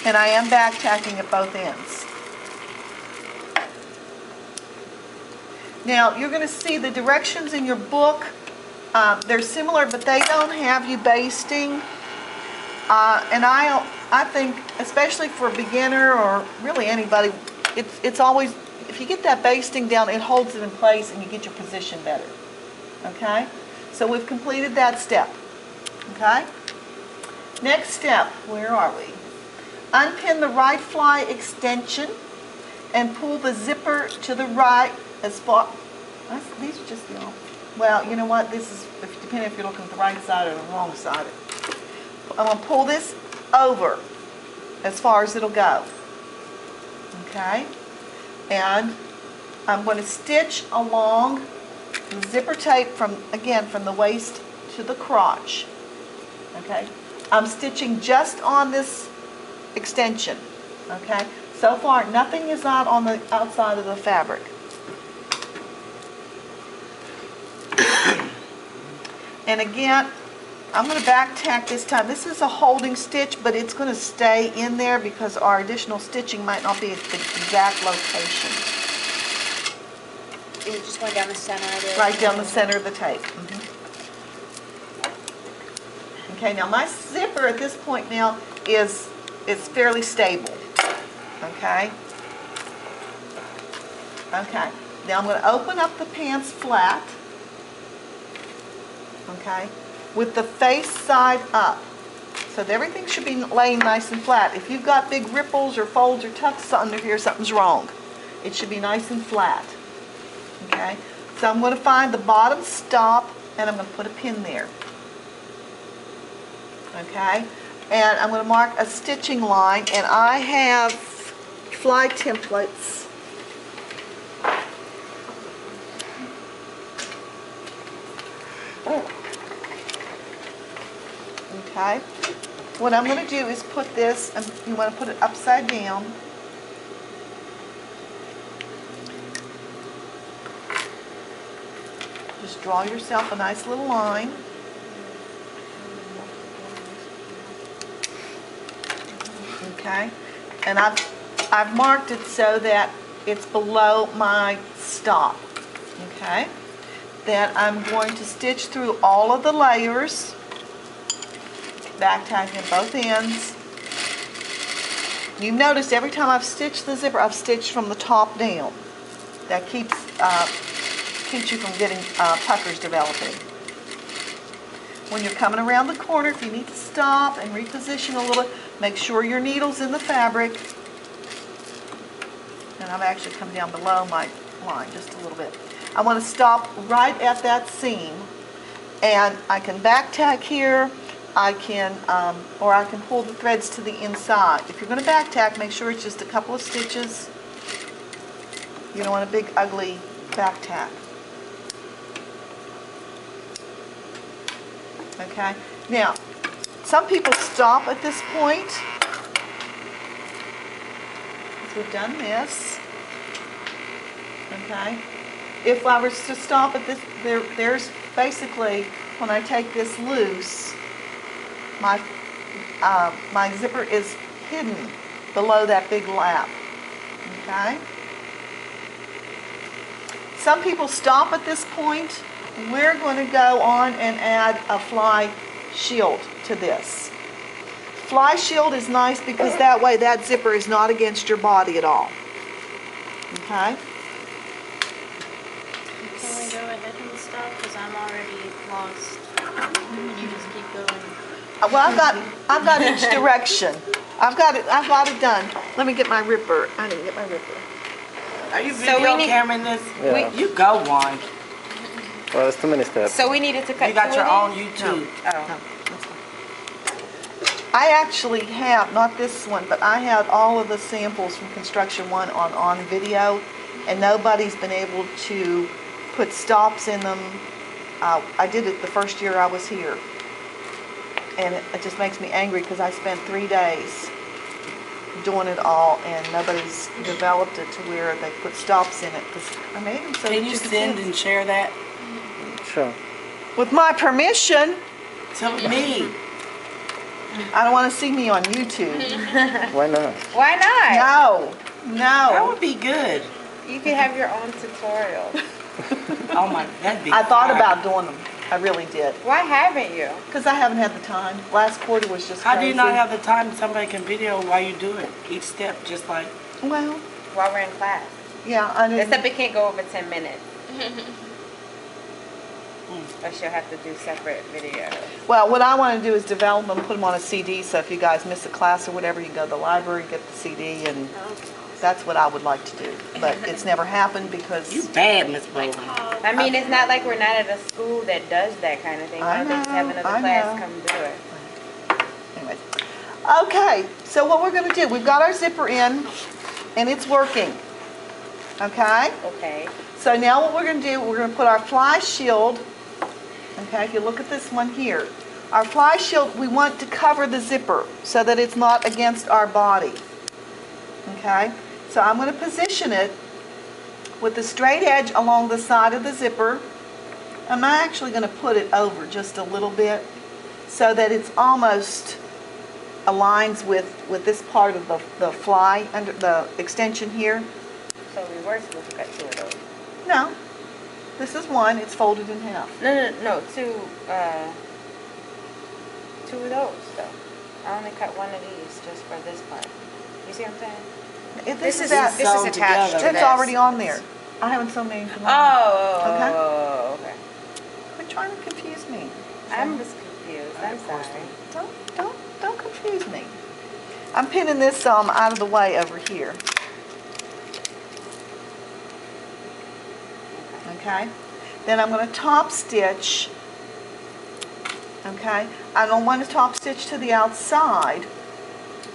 And I am back tacking at both ends. Now, you're going to see the directions in your book. They're similar, but they don't have you basting. And I think, especially for a beginner or really anybody, it's always, if you get that basting down, it holds it in place and you get your position better. Okay? So we've completed that step. Okay? Next step, where are we? Unpin the right fly extension and pull the zipper to the right as far, these are just the opposite. Well, you know what, this is, depending if you're looking at the right side or the wrong side. I'm going to pull this over as far as it'll go. Okay? And I'm going to stitch along the zipper tape from, again, from the waist to the crotch. Okay? I'm stitching just on this extension. Okay? So far, nothing is out on the outside of the fabric. And again, I'm going to back tack this time. This is a holding stitch, but it's going to stay in there because our additional stitching might not be at the exact location. Is it just going down the center of it? Right down the center of the tape. Okay, now my zipper at this point now is fairly stable. Okay? Okay. Now I'm going to open up the pants flat. Okay? With the face side up. So that everything should be laying nice and flat. If you've got big ripples or folds or tucks under here, something's wrong. It should be nice and flat. Okay? So I'm going to find the bottom stop and I'm going to put a pin there. Okay? And I'm going to mark a stitching line, and I have fly templates. Okay? What I'm going to do is put this, and you want to put it upside down. Just draw yourself a nice little line. Okay, and I've marked it so that it's below my stop. Okay, then I'm going to stitch through all of the layers, back tacking at both ends. You've noticed every time I've stitched the zipper, I've stitched from the top down. That keeps you from getting puckers developing. When you're coming around the corner, if you need to stop and reposition a little, make sure your needle's in the fabric. And I'm actually coming down below my line just a little bit. I want to stop right at that seam, and I can back tack here. I can, or I can pull the threads to the inside. If you're going to back tack, make sure it's just a couple of stitches. You don't want a big, ugly back tack. Okay, now, some people stop at this point. So we've done this. Okay, if I was to stop at this, there's basically, when I take this loose, my zipper is hidden below that big lap. Okay. Some people stop at this point. We're going to go on and add a fly shield to this. Fly shield is nice because that way that zipper is not against your body at all. Okay? Can we go ahead and stop? Because I'm already lost. You just keep going. Well, I've got each direction. I've got it done. Let me get my ripper. I need to get my ripper. Are you video cammering this? Yeah. You go one. Well, there's too many steps. So we needed to cut. You got your through own it? YouTube. No, that's fine. I actually have, not this one, but I had all of the samples from Construction One on video, and nobody's been able to put stops in them. I did it the first year I was here, and it just makes me angry because I spent 3 days doing it all, and nobody's developed it to where they put stops in it. Because I made them so. Can you send and share that? Sure. With my permission. To me. I don't want to see me on YouTube. Why not? Why not? No, That no. would be good. You can have your own tutorial. Oh my, that'd be I thought fun. about doing them. I really did. Why haven't you? Because I haven't had the time. Last quarter was just How do crazy. you not have the time somebody can video while you do it? Each step, just like, Well, While we're in class. yeah, I didn't. Except it can't go over 10 minutes. Or she'll have to do separate videos. Well, what I want to do is develop them, put them on a CD, so if you guys miss a class or whatever, you can go to the library, get the CD, and that's what I would like to do. But it's never happened because, you bad, Miss Bowman. I mean, it's not like we're not at a school that does that kind of thing. I They just have know, another I class know. come do it. anyway. Okay, so what we're going to do, we've got our zipper in, and it's working. Okay? Okay. So now what we're going to do, we're going to put our fly shield, okay, if you look at this one here, our fly shield, we want to cover the zipper so that it's not against our body, okay? So I'm going to position it with the straight edge along the side of the zipper. I'm not actually going to put it over just a little bit so that it's almost aligns with this part of the fly, under the extension here. So we were supposed to cut 2 of those. No, this is one, it's folded in half. No, 2 of those though. I only cut 1 of these just for this part. You see what I'm saying? This is that, this is sewn attached to together. it's already on there. I haven't sewn anything on. Oh, okay. Quit trying to confuse me. I'm just confused. I'm sorry. Don't confuse me. I'm pinning this out of the way over here. Okay? Then I'm going to top stitch. Okay? I don't want to top stitch to the outside.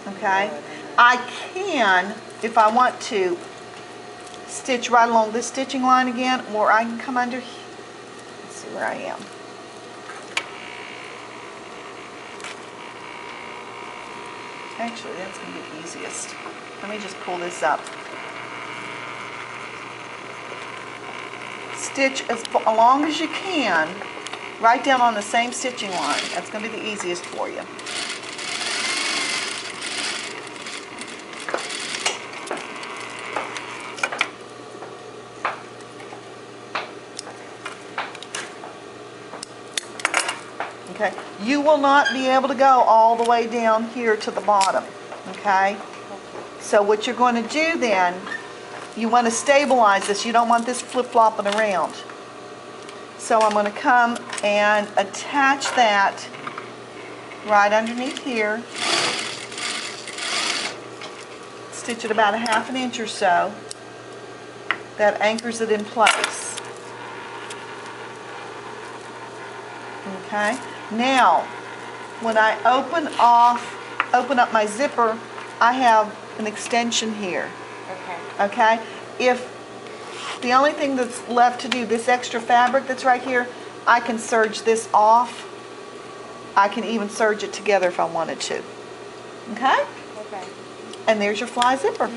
Okay? I can, if I want to, stitch right along this stitching line again, or I can come under here. Let's see where I am. Actually, that's going to be the easiest. Let me just pull this up. Stitch as long as you can, right down on the same stitching line. That's going to be the easiest for you. Okay, you will not be able to go all the way down here to the bottom, okay? So what you're going to do then, you want to stabilize this. You don't want this flip-flopping around. So I'm going to come and attach that right underneath here. Stitch it about 1/2 inch or so. That anchors it in place. Okay? Now, when I open up my zipper, I have an extension here. Okay. Okay? If the only thing that's left to do, this extra fabric that's right here, I can serge this off. I can even serge it together if I wanted to. Okay? Okay. And there's your fly zipper.